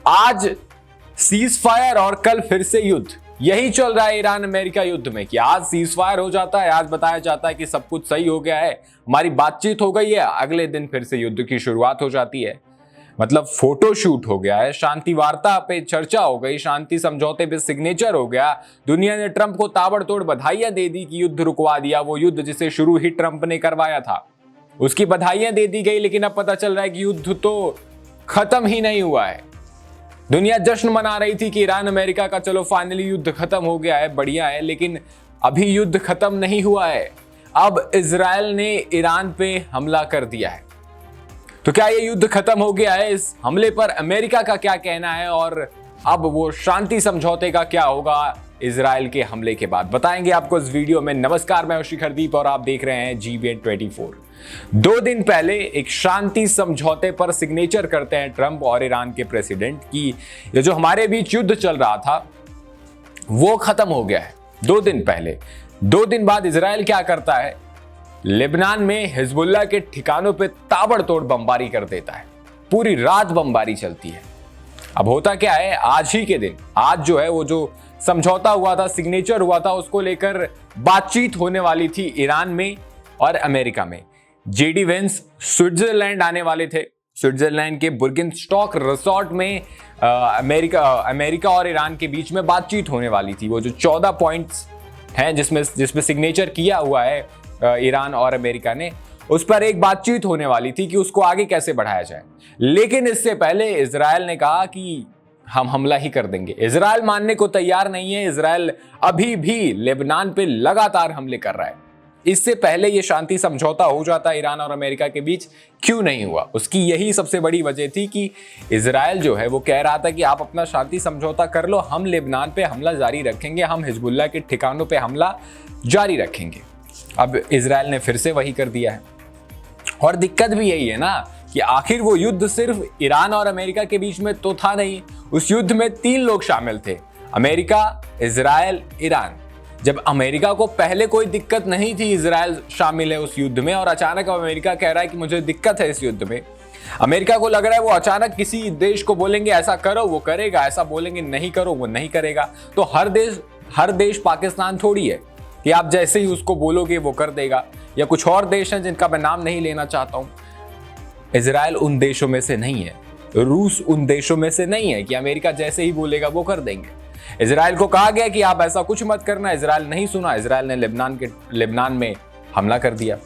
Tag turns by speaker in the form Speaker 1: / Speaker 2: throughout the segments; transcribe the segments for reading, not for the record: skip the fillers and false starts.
Speaker 1: आज cease fire और कल फिर से युद्ध, यही चल रहा है ईरान अमेरिका युद्ध में कि आज सीज फायर हो जाता है, आज बताया जाता है कि सब कुछ सही हो गया है, हमारी बातचीत हो गई है, अगले दिन फिर से युद्ध की शुरुआत हो जाती है। मतलब फोटो शूट हो गया है, शांति वार्ता पे चर्चा हो गई, शांति समझौते पे सिग्नेचर हो गया, दुनिया ने ट्रंप को ताबड़तोड़ बधाइयां दे दी कि युद्ध रुकवा दिया, वो युद्ध जिसे शुरू ही ट्रंप ने करवाया था उसकी बधाइयां दे दी गई। लेकिन अब पता चल रहा है कि युद्ध तो खत्म ही नहीं हुआ है। दुनिया जश्न मना रही थी कि ईरान अमेरिका का चलो फाइनली युद्ध खत्म हो गया है, बढ़िया है, लेकिन अभी युद्ध खत्म नहीं हुआ है। अब इजराइल ने ईरान पे हमला कर दिया है। तो क्या ये युद्ध खत्म हो गया है? इस हमले पर अमेरिका का क्या कहना है और अब वो शांति समझौते का क्या होगा इजराइल के हमले के बाद, बताएंगे आपको इस वीडियो में। नमस्कार, मैं शिखर दीप और आप देख रहे हैं GBN24। 2 दिन पहले एक शांति समझौते पर सिग्नेचर करते हैं ट्रंप और ईरान के प्रेसिडेंट की ये जो हमारे बीच युद्ध चल रहा था वो खत्म हो गया है 2 दिन पहले। 2 दिन बाद इजराइल क्या करता है? लेबनान में हिजबुल्लाह के ठिकानों पे ताबड़तोड़ बमबारी कर देता है, पूरी रात बमबारी चलती है। अब होता क्या है, आज ही के दिन, आज जो है वो जो समझौता हुआ था, सिग्नेचर हुआ था, उसको लेकर बातचीत होने वाली थी ईरान में और अमेरिका में। जेडी वेंस स्विट्जरलैंड आने वाले थे, स्विट्जरलैंड के बुर्गिनस्टॉक रिसोर्ट में अमेरिका और ईरान के बीच में बातचीत होने वाली थी। वो जो 14 पॉइंट्स हैं जिसमें सिग्नेचर किया हुआ है ईरान और अमेरिका ने, उस पर एक बातचीत होने वाली थी कि उसको आगे कैसे बढ़ाया जाए। लेकिन इससे पहले इजराइल ने कहा कि हम हमला ही कर देंगे। इजराइल मानने को तैयार नहीं है। इजराइल अभी भी लेबनान पे लगातार हमले कर रहा है। इससे पहले ये शांति समझौता हो जाता ईरान और अमेरिका के बीच, क्यों नहीं हुआ? उसकी यही सबसे बड़ी वजह थी कि इजराइल जो है वो कह रहा था कि आप अपना शांति समझौता कर लो, हम लेबनान पे हमला जारी रखेंगे, हम हिजबुल्लाह के ठिकानों पे हमला जारी रखेंगे। अब इजराइल ने फिर से वही कर दिया है। और दिक्कत भी यही है ना कि आखिर वो युद्ध सिर्फ ईरान और अमेरिका के बीच में तो था नहीं, उस युद्ध में 3 लोग शामिल थे, अमेरिका, इजराइल, ईरान। जब अमेरिका को पहले कोई दिक्कत नहीं थी, इजराइल शामिल है उस युद्ध में, और अचानक अमेरिका कह रहा है कि मुझे दिक्कत है इस युद्ध में। अमेरिका को लग रहा है वो अचानक किसी देश को बोलेंगे ऐसा करो वो करेगा, ऐसा बोलेंगे नहीं करो वो नहीं करेगा। तो हर देश पाकिस्तान थोड़ी है कि आप जैसे ही उसको बोलोगे वो कर देगा, या कुछ और देश हैं जिनका मैं नाम नहीं लेना चाहता हूं। इजराइल उन देशों में से नहीं है, रूस उन देशों में से नहीं है कि अमेरिका जैसे ही बोलेगा वो कर देंगे। इजराइल को कहा गया कि आप ऐसा कुछ मत करना, इजराइल नहीं सुना। इजराइल ने लेबनान में हमला कर दिया।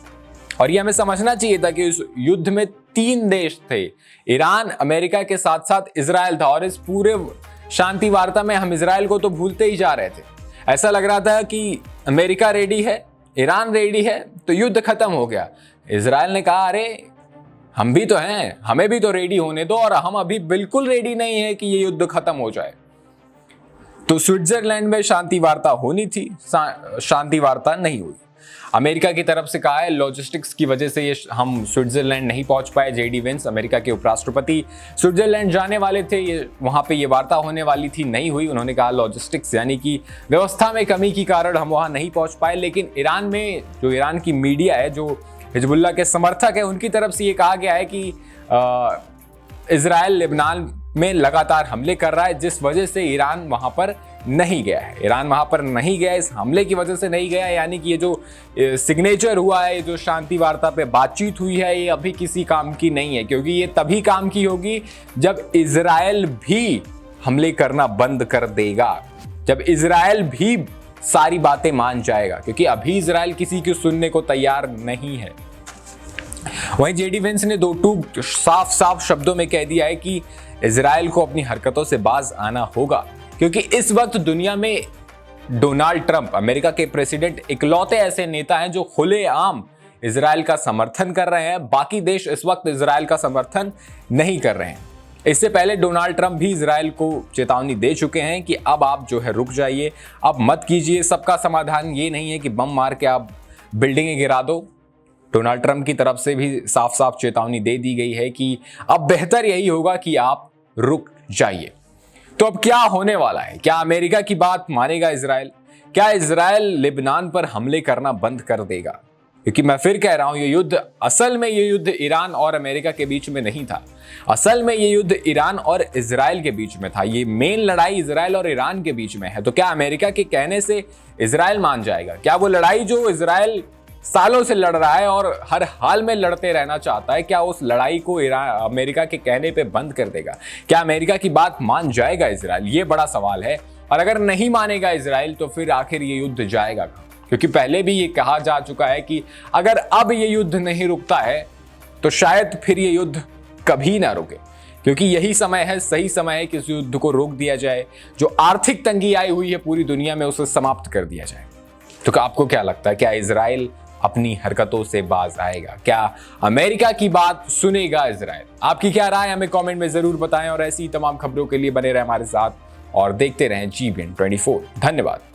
Speaker 1: और ये हमें समझना चाहिए था कि इस युद्ध में 3 देश थे, ईरान, अमेरिका के साथ साथ इजराइल था। और इस पूरे शांति वार्ता में हम इजराइल को तो भूलते ही जा रहे थे। ऐसा लग रहा था कि अमेरिका रेडी है, ईरान रेडी है, तो युद्ध खत्म हो गया। इजराइल ने कहा अरे हम भी तो हैं, हमें भी तो रेडी होने दो, और हम अभी बिल्कुल रेडी नहीं है कि ये युद्ध खत्म हो जाए। तो स्विट्जरलैंड में शांति वार्ता होनी थी, शांति वार्ता नहीं हुई। अमेरिका की तरफ से कहा है लॉजिस्टिक्स की वजह से ये हम स्विट्जरलैंड नहीं पहुंच पाए। जेडी वेंस, अमेरिका के उपराष्ट्रपति, स्विट्जरलैंड जाने वाले थे, वहां पे ये वार्ता होने वाली थी, नहीं हुई। उन्होंने कहा लॉजिस्टिक्स यानी कि व्यवस्था में कमी के कारण हम वहां नहीं पहुंच पाए। लेकिन ईरान में जो ईरान की मीडिया है, जो हिजबुल्लाह के समर्थक है, उनकी तरफ से ये कहा गया है कि इजराइल लेबनान में लगातार हमले कर रहा है, जिस वजह से ईरान वहां पर नहीं गया है। ईरान वहां पर नहीं गया, इस हमले की वजह से नहीं गया। यानी कि ये जो सिग्नेचर हुआ है, जो शांति वार्ता पे बातचीत हुई है, ये अभी किसी काम की नहीं है, क्योंकि ये तभी काम की होगी जब इजराइल भी हमले करना बंद कर देगा, जब इजराइल भी सारी बातें मान जाएगा, क्योंकि अभी इजराइल किसी की सुनने को तैयार नहीं है। वहीं जेडी वेंस ने 2 साफ शब्दों में कह दिया है कि इजराइल को अपनी हरकतों से बाज आना होगा, क्योंकि इस वक्त दुनिया में डोनाल्ड ट्रंप, अमेरिका के प्रेसिडेंट, इकलौते ऐसे नेता हैं जो खुलेआम इजराइल का समर्थन कर रहे हैं। बाकी देश इस वक्त इजराइल का समर्थन नहीं कर रहे हैं। इससे पहले डोनाल्ड ट्रंप भी इजराइल को चेतावनी दे चुके हैं कि अब आप जो है रुक जाइए, अब मत कीजिए। सबका समाधान ये नहीं है कि बम मार के आप बिल्डिंगें गिरा दो। डोनाल्ड ट्रंप की तरफ से भी साफ साफ चेतावनी दे दी गई है कि अब बेहतर यही होगा कि आप रुक जाइए। तो अब क्या होने वाला है? क्या अमेरिका की बात मानेगा इजराइल? क्या इजराइल लेबनान पर हमले करना बंद कर देगा? क्योंकि मैं फिर कह रहा हूं, ये युद्ध असल में ये युद्ध ईरान और अमेरिका के बीच में नहीं था। असल में ये युद्ध ईरान और इजराइल के बीच में था। ये मेन लड़ाई इजराइल और ईरान के बीच में है। तो क्या अमेरिका के कहने से इजराइल मान जाएगा? क्या वो लड़ाई जो इजराइल सालों से लड़ रहा है और हर हाल में लड़ते रहना चाहता है, क्या उस लड़ाई को अमेरिका के कहने पे बंद कर देगा? क्या अमेरिका की बात मान जाएगा इजराइल? ये बड़ा सवाल है। और अगर नहीं मानेगा इजराइल तो फिर आखिर ये युद्ध जाएगा कहाँ? क्योंकि पहले भी ये कहा जा चुका है कि अगर अब ये युद्ध नहीं रुकता है तो शायद फिर ये युद्ध कभी ना रुके, क्योंकि यही समय है, सही समय है कि इस युद्ध को रोक दिया जाए। जो आर्थिक तंगी आई हुई है पूरी दुनिया में उसे समाप्त कर दिया जाए। तो आपको क्या लगता है, क्या इजराइल अपनी हरकतों से बाज आएगा? क्या अमेरिका की बात सुनेगा इजराइल? आपकी क्या राय हमें कमेंट में जरूर बताएं और ऐसी तमाम खबरों के लिए बने रहे हमारे साथ और देखते रहें GBN 24। धन्यवाद।